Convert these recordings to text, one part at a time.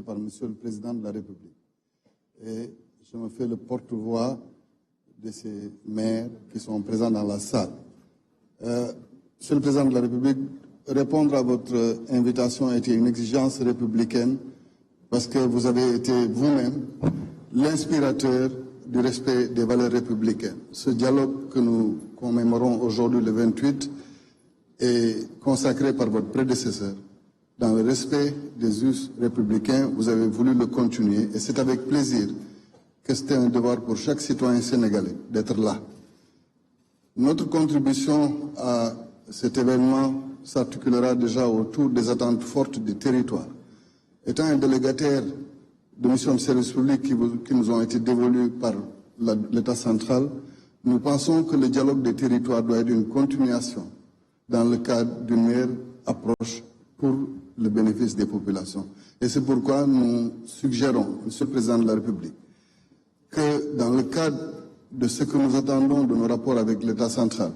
par Monsieur le Président de la République. Et je me fais le porte-voix de ces maires qui sont présents dans la salle. Monsieur le Président de la République, répondre à votre invitation a été une exigence républicaine parce que vous avez été vous-même l'inspirateur du respect des valeurs républicaines. Ce dialogue que nous commémorons aujourd'hui le 28 est consacré par votre prédécesseur. Dans le respect des us républicains, vous avez voulu le continuer et c'est avec plaisir que c'était un devoir pour chaque citoyen sénégalais d'être là. Notre contribution à cet événement s'articulera déjà autour des attentes fortes du territoire. Étant un délégataire de missions de service public qui nous ont été dévolues par l'État central, nous pensons que le dialogue des territoires doit être une continuation dans le cadre d'une meilleure approche pour le bénéfice des populations. Et c'est pourquoi nous suggérons, Monsieur le Président de la République, que dans le cadre de ce que nous attendons de nos rapports avec l'État central,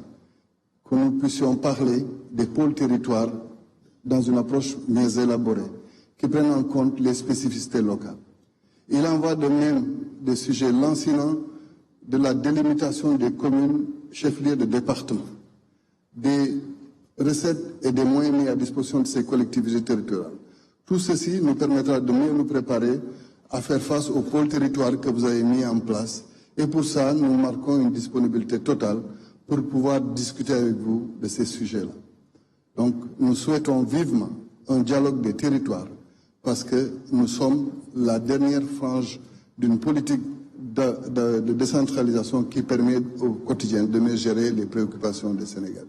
que nous puissions parler des pôles territoires dans une approche mieux élaborée, qui prenne en compte les spécificités locales. Il en va de même des sujets lancinants de la délimitation des communes chefs-lieux de département, des recettes et des moyens mis à disposition de ces collectivités territoriales. Tout ceci nous permettra de mieux nous préparer à faire face aux pôles territoires que vous avez mis en place. Et pour ça, nous marquons une disponibilité totale pour pouvoir discuter avec vous de ces sujets-là. Donc, nous souhaitons vivement un dialogue des territoires parce que nous sommes la dernière frange d'une politique de décentralisation qui permet au quotidien de mieux gérer les préoccupations des Sénégalais.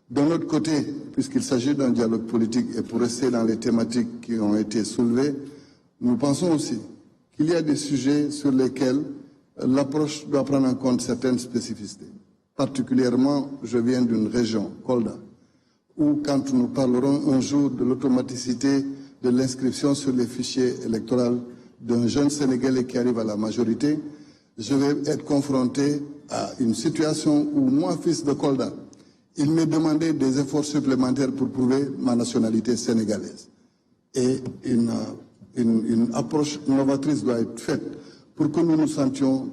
D'un autre côté, puisqu'il s'agit d'un dialogue politique et pour rester dans les thématiques qui ont été soulevées, nous pensons aussi qu'il y a des sujets sur lesquels l'approche doit prendre en compte certaines spécificités. Particulièrement, je viens d'une région, Kolda, où quand nous parlerons un jour de l'automaticité de l'inscription sur les fichiers électoraux d'un jeune Sénégalais qui arrive à la majorité, je vais être confronté à une situation où moi, fils de Kolda, il m'est demandé des efforts supplémentaires pour prouver ma nationalité sénégalaise. Et une approche novatrice doit être faite pour que nous nous sentions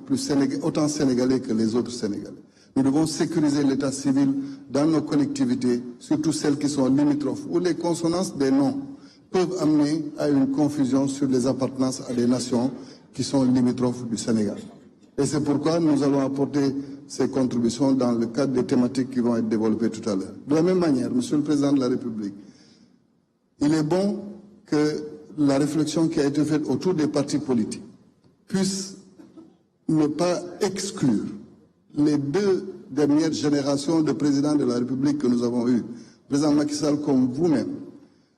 autant sénégalais que les autres Sénégalais. Nous devons sécuriser l'état civil dans nos collectivités, surtout celles qui sont limitrophes, où les consonances des noms peuvent amener à une confusion sur les appartenances à des nations qui sont limitrophes du Sénégal. Et c'est pourquoi nous allons apporter ces contributions dans le cadre des thématiques qui vont être développées tout à l'heure. De la même manière, Monsieur le Président de la République, il est bon que la réflexion qui a été faite autour des partis politiques puisse ne pas exclure les deux dernières générations de présidents de la République que nous avons eues. Le président Macky Sall, comme vous-même,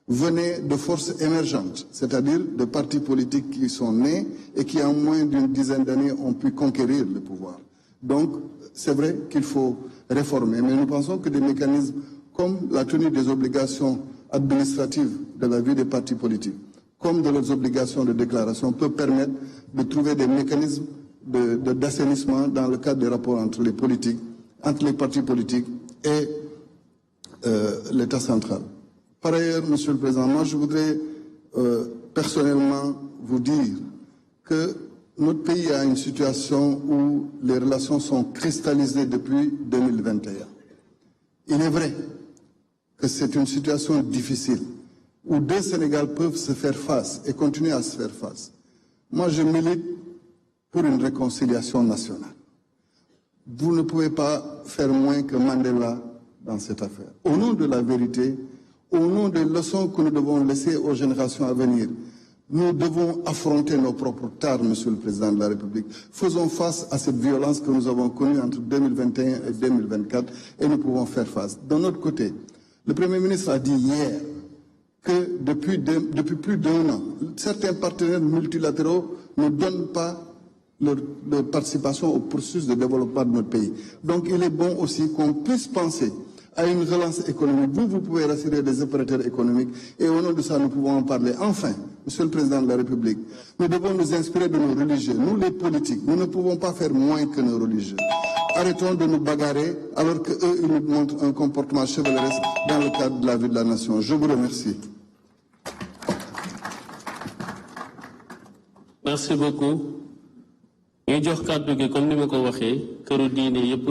venez de forces émergentes, c'est-à-dire de partis politiques qui sont nés et qui, en moins d'une dizaine d'années, ont pu conquérir le pouvoir. Donc, c'est vrai qu'il faut réformer, mais nous pensons que des mécanismes comme la tenue des obligations administratives de la vie des partis politiques, comme de leurs obligations de déclaration, peuvent permettre de trouver des mécanismes d'assainissement dans le cadre des rapports entre les partis politiques et l'État central. Par ailleurs, Monsieur le Président, moi je voudrais personnellement vous dire que notre pays a une situation où les relations sont cristallisées depuis 2021. Il est vrai que c'est une situation difficile, où deux Sénégal peuvent se faire face et continuer à se faire face. Moi, je milite pour une réconciliation nationale. Vous ne pouvez pas faire moins que Mandela dans cette affaire. Au nom de la vérité, au nom des leçons que nous devons laisser aux générations à venir, nous devons affronter nos propres tares, Monsieur le Président de la République. Faisons face à cette violence que nous avons connue entre 2021 et 2024 et nous pouvons faire face. D'un autre côté, le Premier ministre a dit hier que depuis plus d'un an, certains partenaires multilatéraux ne donnent pas leur participation au processus de développement de notre pays. Donc il est bon aussi qu'on puisse penser à une relance économique. Vous pouvez rassurer les opérateurs économiques et au nom de ça, nous pouvons en parler. Enfin, Monsieur le Président de la République, nous devons nous inspirer de nos religieux. Nous, les politiques, nous ne pouvons pas faire moins que nos religieux. Arrêtons de nous bagarrer alors qu'eux, ils nous montrent un comportement chevaleresque dans le cadre de la vie de la nation. Je vous remercie. Merci beaucoup. ñu jox kàddu gi comme ni ma ko waxee këru diine yëpp